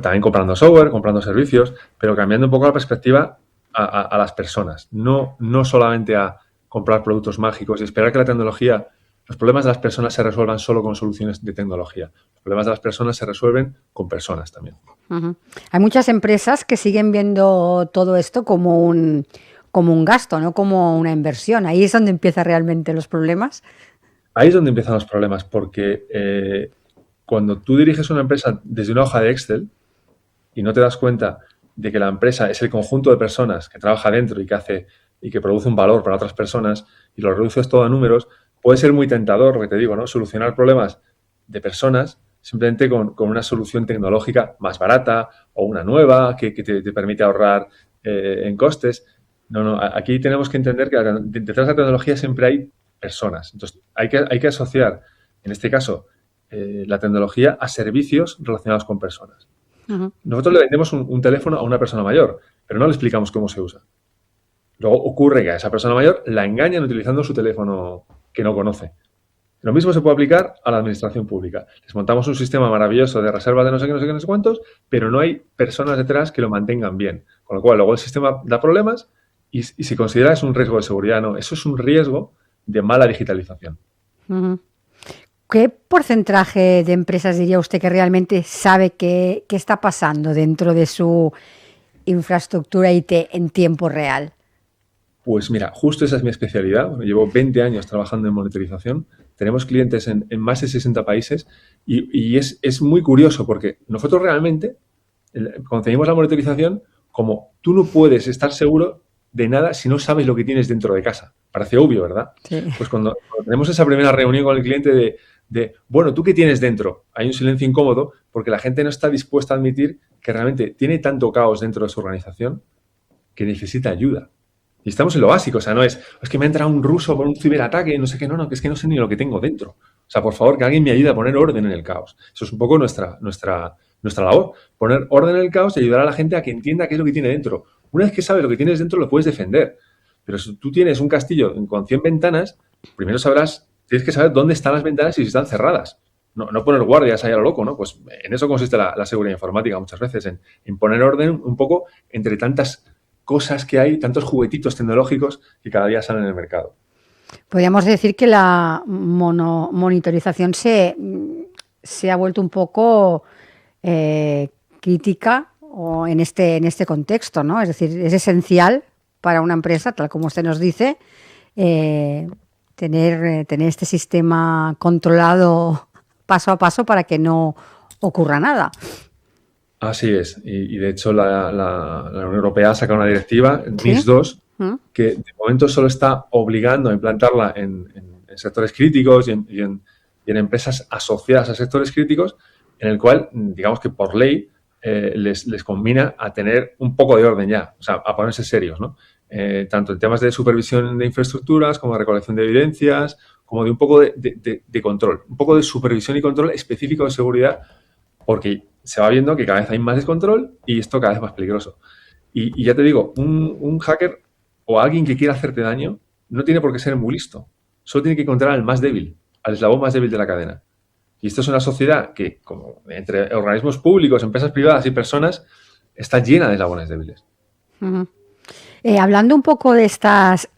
También comprando software, comprando servicios, pero cambiando un poco la perspectiva a las personas. No solamente a comprar productos mágicos y esperar que la tecnología, los problemas de las personas se resuelvan solo con soluciones de tecnología. Los problemas de las personas se resuelven con personas también. Hay muchas empresas que siguen viendo todo esto como un gasto, no como una inversión. Ahí es donde empiezan realmente los problemas. Ahí es donde empiezan los problemas, porque cuando tú diriges una empresa desde una hoja de Excel y no te das cuenta de que la empresa es el conjunto de personas que trabaja dentro y que hace y que produce un valor para otras personas y lo reduces todo a números, puede ser muy tentador, lo que te digo, ¿no? Solucionar problemas de personas simplemente con una solución tecnológica más barata o una nueva que te permite ahorrar en costes. No, aquí tenemos que entender que detrás de la tecnología siempre hay personas. Entonces, hay que asociar, en este caso, la tecnología a servicios relacionados con personas. Nosotros le vendemos un teléfono a una persona mayor, pero no le explicamos cómo se usa. Luego ocurre que a esa persona mayor la engañan utilizando su teléfono que no conoce. Lo mismo se puede aplicar a la administración pública. Les montamos un sistema maravilloso de reservas de no sé qué, no sé qué, no sé cuántos, pero no hay personas detrás que lo mantengan bien. Con lo cual, luego el sistema da problemas y se considera que es un riesgo de seguridad. No, eso es un riesgo de mala digitalización. ¿Qué porcentaje de empresas diría usted que realmente sabe qué está pasando dentro de su infraestructura IT en tiempo real? Pues mira, justo esa es mi especialidad. Bueno, llevo 20 años trabajando en monitorización. Tenemos clientes en más de 60 países y es muy curioso porque nosotros realmente concebimos la monitorización como tú no puedes estar seguro de nada si no sabes lo que tienes dentro de casa. Parece obvio, ¿verdad? Sí. Pues cuando tenemos esa primera reunión con el cliente bueno, ¿tú qué tienes dentro? Hay un silencio incómodo porque la gente no está dispuesta a admitir que realmente tiene tanto caos dentro de su organización que necesita ayuda. Y estamos en lo básico, o sea, no es que me ha entrado un ruso por un ciberataque, no sé qué, no, que es que no sé ni lo que tengo dentro. O sea, por favor, que alguien me ayude a poner orden en el caos. Eso es un poco nuestra labor, poner orden en el caos y ayudar a la gente a que entienda qué es lo que tiene dentro. Una vez que sabes lo que tienes dentro, lo puedes defender. Pero si tú tienes un castillo con 100 ventanas, primero tienes que saber dónde están las ventanas y si están cerradas. No poner guardias ahí a lo loco, ¿no? Pues en eso consiste la seguridad informática muchas veces, en poner orden un poco entre tantas cosas que hay, tantos juguetitos tecnológicos que cada día salen en el mercado. Podríamos decir que la monitorización se ha vuelto un poco crítica o en este contexto, ¿no? Es decir, es esencial para una empresa, tal como usted nos dice, tener este sistema controlado paso a paso para que no ocurra nada. Así es, y de hecho la Unión Europea ha sacado una directiva, NIS2, que de momento solo está obligando a implantarla en sectores críticos y en empresas asociadas a sectores críticos, en el cual, digamos que por ley, les combina a tener un poco de orden ya, o sea, a ponerse serios, ¿no? Tanto en temas de supervisión de infraestructuras, como de recolección de evidencias, como de un poco de control, un poco de supervisión y control específico de seguridad, porque se va viendo que cada vez hay más descontrol y esto cada vez es más peligroso. Y ya te digo, un hacker o alguien que quiera hacerte daño no tiene por qué ser muy listo. Solo tiene que encontrar al más débil, al eslabón más débil de la cadena. Y esto es una sociedad que, como entre organismos públicos, empresas privadas y personas, está llena de eslabones débiles. Hablando un poco de estas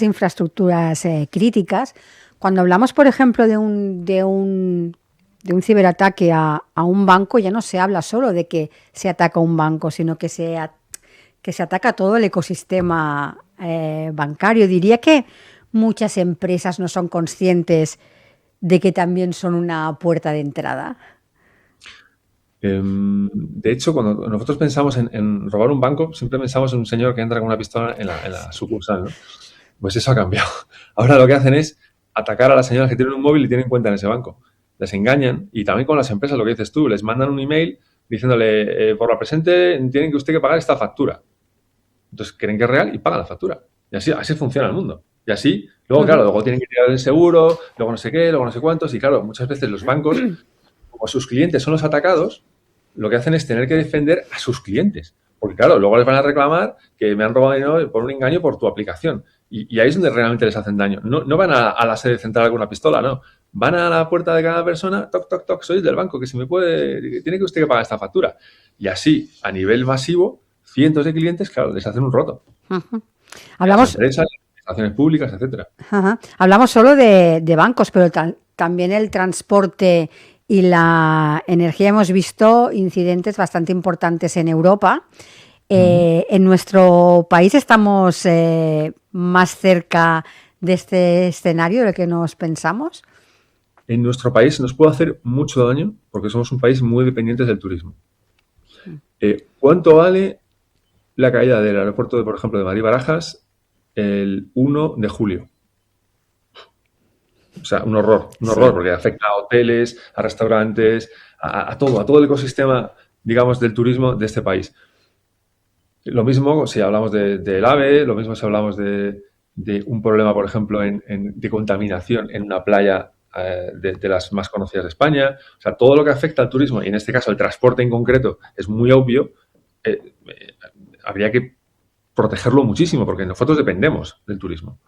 infraestructuras críticas, cuando hablamos, por ejemplo, de un ciberataque a un banco, ya no se habla solo de que se ataca a un banco, sino que se ataca a todo el ecosistema bancario. Diría que muchas empresas no son conscientes de que también son una puerta de entrada. De hecho, cuando nosotros pensamos en robar un banco, siempre pensamos en un señor que entra con una pistola en la sucursal, ¿no? Pues eso ha cambiado. Ahora lo que hacen es atacar a las señoras que tienen un móvil y tienen cuenta en ese banco. Les engañan y también con las empresas, lo que dices tú, les mandan un email diciéndole por la presente tienen que usted que pagar esta factura. Entonces creen que es real y pagan la factura. Y así funciona el mundo. Y así, luego, claro, luego tienen que tirar el seguro, luego no sé qué, luego no sé cuántos. Y claro, muchas veces los bancos, como sus clientes son los atacados, lo que hacen es tener que defender a sus clientes. Porque claro, luego les van a reclamar que me han robado dinero por un engaño por tu aplicación. Y ahí es donde realmente les hacen daño. No van a la sede central con una pistola, no. Van a la puerta de cada persona, toc, toc, toc, sois del banco, que si me puede, tiene que usted que pagar esta factura. Y así, a nivel masivo, cientos de clientes, claro, les hacen un roto. Hablamos... Las empresas, administraciones públicas, etcétera. Hablamos solo de bancos, pero también el transporte y la energía. Hemos visto incidentes bastante importantes en Europa. En nuestro país estamos más cerca de este escenario de lo que nos pensamos. En nuestro país nos puede hacer mucho daño porque somos un país muy dependiente del turismo. ¿Cuánto vale la caída del aeropuerto, por ejemplo, de Madrid-Barajas el 1 de julio? O sea, un horror, porque afecta a hoteles, a restaurantes, a todo el ecosistema, digamos, del turismo de este país. Lo mismo si hablamos del AVE, lo mismo si hablamos de un problema, por ejemplo, de contaminación en una playa de las más conocidas de España. O sea, todo lo que afecta al turismo, y en este caso el transporte en concreto, es muy obvio. Habría que protegerlo muchísimo, porque nosotros dependemos del turismo.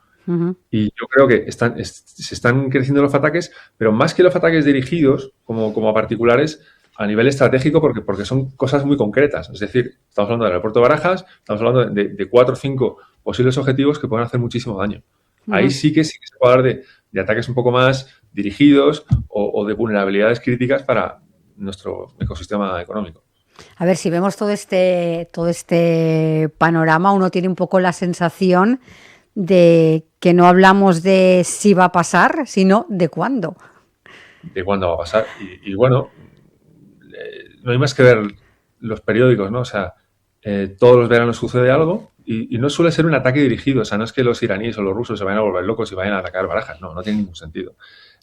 Y yo creo que se están creciendo los ataques, pero más que los ataques dirigidos como a particulares, a nivel estratégico, porque son cosas muy concretas. Es decir, estamos hablando del aeropuerto de Barajas, estamos hablando de 4 o 5 posibles objetivos que pueden hacer muchísimo daño. Ahí sí que se puede hablar de ataques un poco más dirigidos o de vulnerabilidades críticas para nuestro ecosistema económico. A ver, si vemos todo este panorama, uno tiene un poco la sensación de que no hablamos de si va a pasar, sino de cuándo. De cuándo va a pasar. Y bueno, no hay más que ver los periódicos, ¿no? O sea, todos los veranos sucede algo y no suele ser un ataque dirigido. O sea, no es que los iraníes o los rusos se vayan a volver locos y vayan a atacar Barajas. No tiene ningún sentido.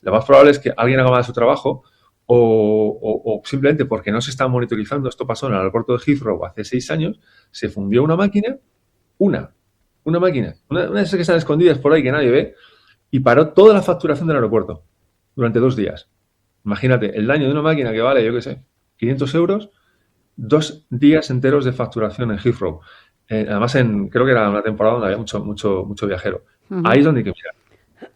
Lo más probable es que alguien haga mal su trabajo o simplemente porque no se está monitorizando. Esto pasó en el aeropuerto de Heathrow hace 6 años. Se fundió una máquina, una máquina, una de esas que están escondidas por ahí que nadie ve, y paró toda la facturación del aeropuerto durante 2 días. Imagínate, el daño de una máquina que vale, yo qué sé, 500 euros, 2 días enteros de facturación en Heathrow. Además, creo que era una temporada donde había mucho viajero. Ahí es donde hay que mirar.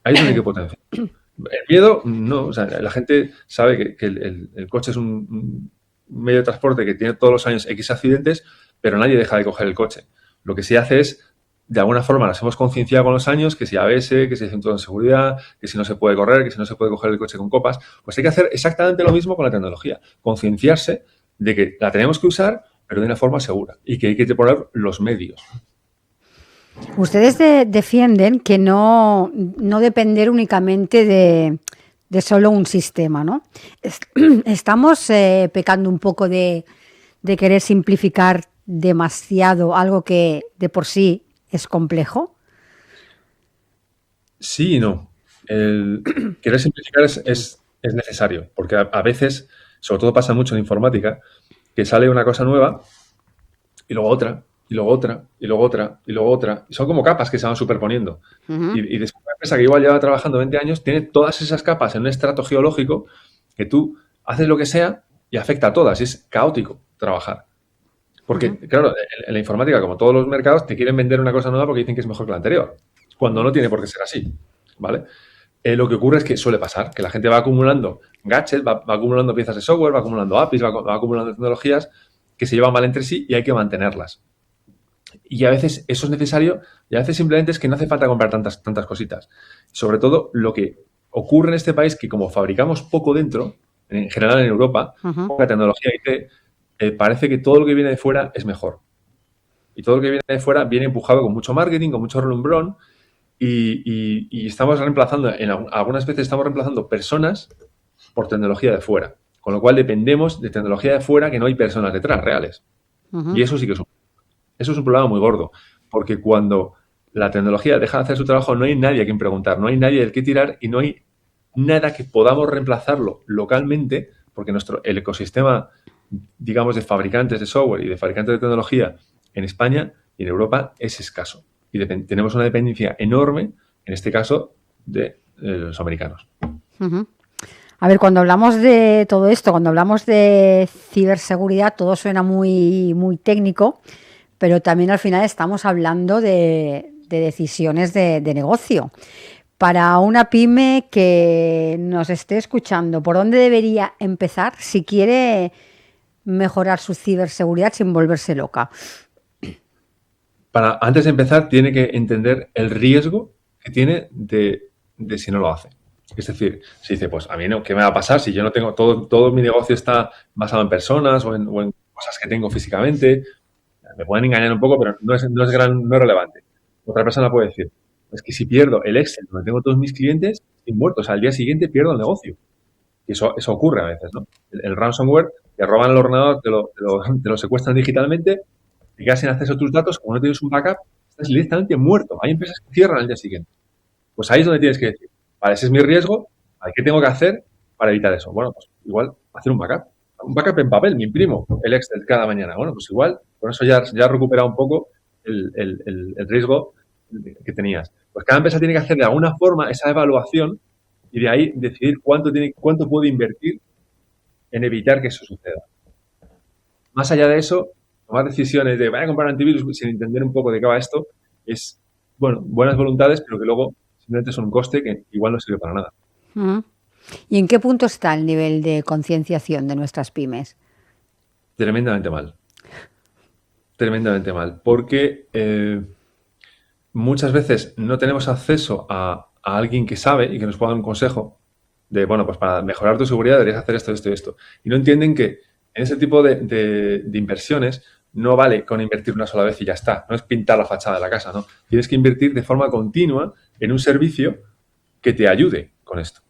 Ahí es donde hay que potenciar. El miedo, no. O sea, la gente sabe que el coche es un medio de transporte que tiene todos los años X accidentes, pero nadie deja de coger el coche. Lo que se hace es, de alguna forma, nos hemos concienciado con los años que si ABS, que si hay cinturón de seguridad, que si no se puede correr, que si no se puede coger el coche con copas. Pues hay que hacer exactamente lo mismo con la tecnología. Concienciarse de que la tenemos que usar, pero de una forma segura, y que hay que poner los medios. Ustedes defienden que no depender únicamente de solo un sistema, ¿no? Estamos pecando un poco de querer simplificar demasiado algo que de por sí es complejo. Sí y no. El querer simplificar es necesario, porque a veces, sobre todo pasa mucho en informática, que sale una cosa nueva y luego otra, y luego otra, y luego otra, y luego otra. Y son como capas que se van superponiendo. Y después una empresa que igual lleva trabajando 20 años tiene todas esas capas en un estrato geológico que tú haces lo que sea y afecta a todas. Y es caótico trabajar. Porque, claro, en la informática, como todos los mercados, te quieren vender una cosa nueva porque dicen que es mejor que la anterior, cuando no tiene por qué ser así, ¿vale? Lo que ocurre es que suele pasar, que la gente va acumulando gadgets, va acumulando piezas de software, va acumulando APIs, va acumulando tecnologías que se llevan mal entre sí y hay que mantenerlas. Y a veces eso es necesario y a veces simplemente es que no hace falta comprar tantas cositas. Sobre todo lo que ocurre en este país, que como fabricamos poco dentro, en general en Europa, poca tecnología IT, parece que todo lo que viene de fuera es mejor. Y todo lo que viene de fuera viene empujado con mucho marketing, con mucho relumbrón y estamos reemplazando, algunas veces estamos reemplazando personas por tecnología de fuera. Con lo cual dependemos de tecnología de fuera que no hay personas detrás reales. Y eso sí que es un problema muy gordo. Porque cuando la tecnología deja de hacer su trabajo, no hay nadie a quien preguntar, no hay nadie del que tirar y no hay nada que podamos reemplazarlo localmente, porque el ecosistema, digamos, de fabricantes de software y de fabricantes de tecnología en España y en Europa es escaso. Y tenemos una dependencia enorme, en este caso, de los americanos. A ver, cuando hablamos de todo esto, cuando hablamos de ciberseguridad, todo suena muy, muy técnico, pero también al final estamos hablando de decisiones de negocio. Para una pyme que nos esté escuchando, ¿por dónde debería empezar si quiere mejorar su ciberseguridad sin volverse loca? Antes de empezar, tiene que entender el riesgo que tiene de si no lo hace. Es decir, si dice, pues a mí no, ¿qué me va a pasar si yo no tengo todo mi negocio está basado en personas o en cosas que tengo físicamente? Me pueden engañar un poco, pero no es relevante. Otra persona puede decir, es que si pierdo el Excel donde tengo todos mis clientes, estoy muerto. O sea, al día siguiente pierdo el negocio. Y eso ocurre a veces, ¿no? El ransomware, te roban el ordenador, te lo secuestran digitalmente, te quedas sin acceso a tus datos, como no tienes un backup, estás directamente muerto. Hay empresas que cierran al día siguiente. Pues ahí es donde tienes que decir, vale, ese es mi riesgo, ¿qué tengo que hacer para evitar eso? Bueno, pues igual hacer un backup. Un backup en papel, me imprimo el Excel cada mañana. Bueno, pues igual, con eso ya has recuperado un poco el riesgo que tenías. Pues cada empresa tiene que hacer de alguna forma esa evaluación y de ahí decidir cuánto puedo invertir en evitar que eso suceda. Más allá de eso, tomar decisiones de voy a comprar antivirus sin entender un poco de qué va esto es, bueno, buenas voluntades, pero que luego simplemente son un coste que igual no sirve para nada. Ujú. ¿Y en qué punto está el nivel de concienciación de nuestras pymes? Tremendamente mal. Tremendamente mal. Porque muchas veces no tenemos acceso a alguien que sabe y que nos pueda dar un consejo de, bueno, pues para mejorar tu seguridad deberías hacer esto, esto y esto. Y no entienden que en ese tipo de inversiones no vale con invertir una sola vez y ya está. No es pintar la fachada de la casa, ¿no? Tienes que invertir de forma continua en un servicio que te ayude con esto.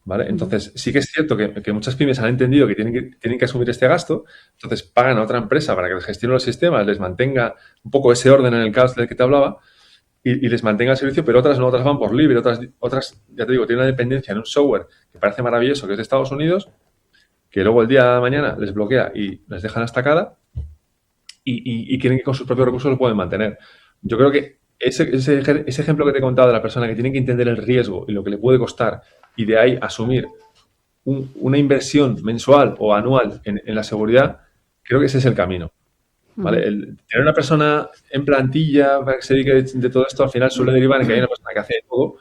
¿Vale? Entonces, sí que es cierto que muchas pymes han entendido que tienen que asumir este gasto, entonces pagan a otra empresa para que les gestione los sistemas, les mantenga un poco ese orden en el caos del que te hablaba y les mantenga el servicio, pero otras no, otras van por libre, otras, ya te digo, tienen una dependencia en un software que parece maravilloso, que es de Estados Unidos, que luego el día de mañana les bloquea y les dejan estacada y quieren que con sus propios recursos lo pueden mantener. Yo creo que ese ejemplo que te he contado de la persona que tiene que entender el riesgo y lo que le puede costar y de ahí asumir una inversión mensual o anual en la seguridad, creo que ese es el camino. ¿Vale? Tener una persona en plantilla para que se dedique de todo esto al final suele derivar en que hay una persona que hace todo,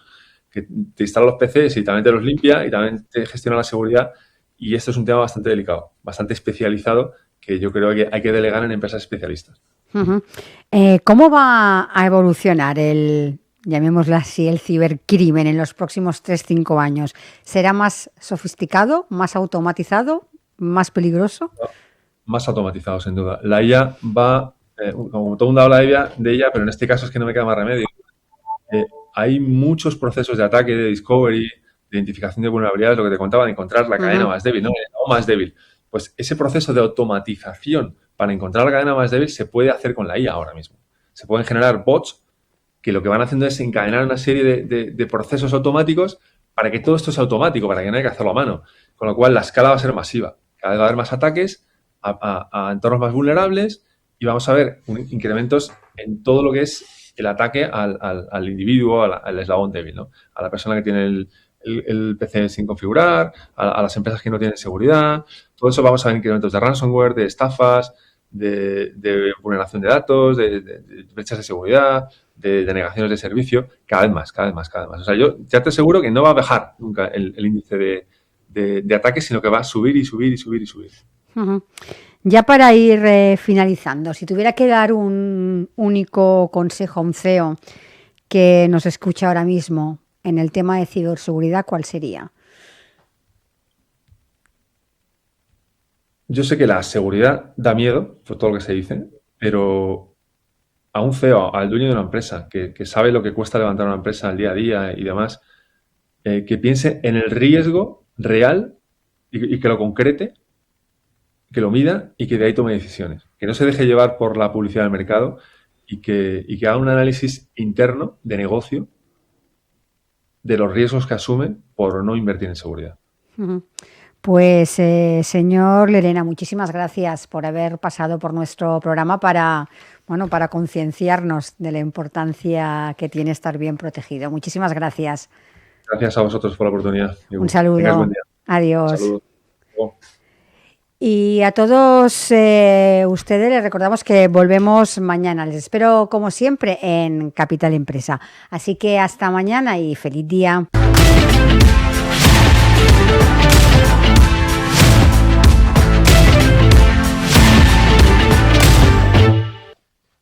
que te instala los PCs y también te los limpia y también te gestiona la seguridad, y esto es un tema bastante delicado, bastante especializado, que yo creo que hay que delegar en empresas especialistas. ¿Cómo va a evolucionar llamémoslo así, el cibercrimen en los próximos 3-5 años? ¿Será más sofisticado, más automatizado, más peligroso? Más automatizado, sin duda. La IA va, como todo el mundo habla de ella, pero en este caso es que no me queda más remedio. Hay muchos procesos de ataque, de discovery, de identificación de vulnerabilidades, lo que te contaba, de encontrar la cadena más débil, no más débil. Pues ese proceso de automatización para encontrar la cadena más débil se puede hacer con la IA ahora mismo. Se pueden generar bots que lo que van haciendo es encadenar una serie de procesos automáticos para que todo esto sea automático, para que no haya que hacerlo a mano. Con lo cual la escala va a ser masiva. Cada vez va a haber más ataques a entornos más vulnerables y vamos a ver incrementos en todo lo que es el ataque al individuo, al eslabón débil, ¿no? A la persona que tiene el PC sin configurar, a las empresas que no tienen seguridad. Todo eso vamos a ver incrementos de ransomware, de estafas, de vulneración de datos, de brechas de seguridad, de negaciones de servicio, cada vez más. O sea, yo ya te aseguro que no va a bajar nunca el índice de ataques, sino que va a subir y subir y subir y subir. Ya para ir finalizando, si tuviera que dar un único consejo a un CEO que nos escucha ahora mismo en el tema de ciberseguridad, ¿cuál sería? Yo sé que la seguridad da miedo, por todo lo que se dice, pero a un CEO, al dueño de una empresa, que sabe lo que cuesta levantar una empresa al día a día y demás, que piense en el riesgo real y que lo concrete, que lo mida y que de ahí tome decisiones. Que no se deje llevar por la publicidad del mercado y que haga un análisis interno de negocio de los riesgos que asume por no invertir en seguridad. Pues, señor Lerena, muchísimas gracias por haber pasado por nuestro programa para concienciarnos de la importancia que tiene estar bien protegido. Muchísimas gracias. Gracias a vosotros por la oportunidad. Un saludo. Tengáis buen día. Adiós. Un saludo. Y a todos ustedes les recordamos que volvemos mañana. Les espero, como siempre, en Capital Empresa. Así que hasta mañana y feliz día.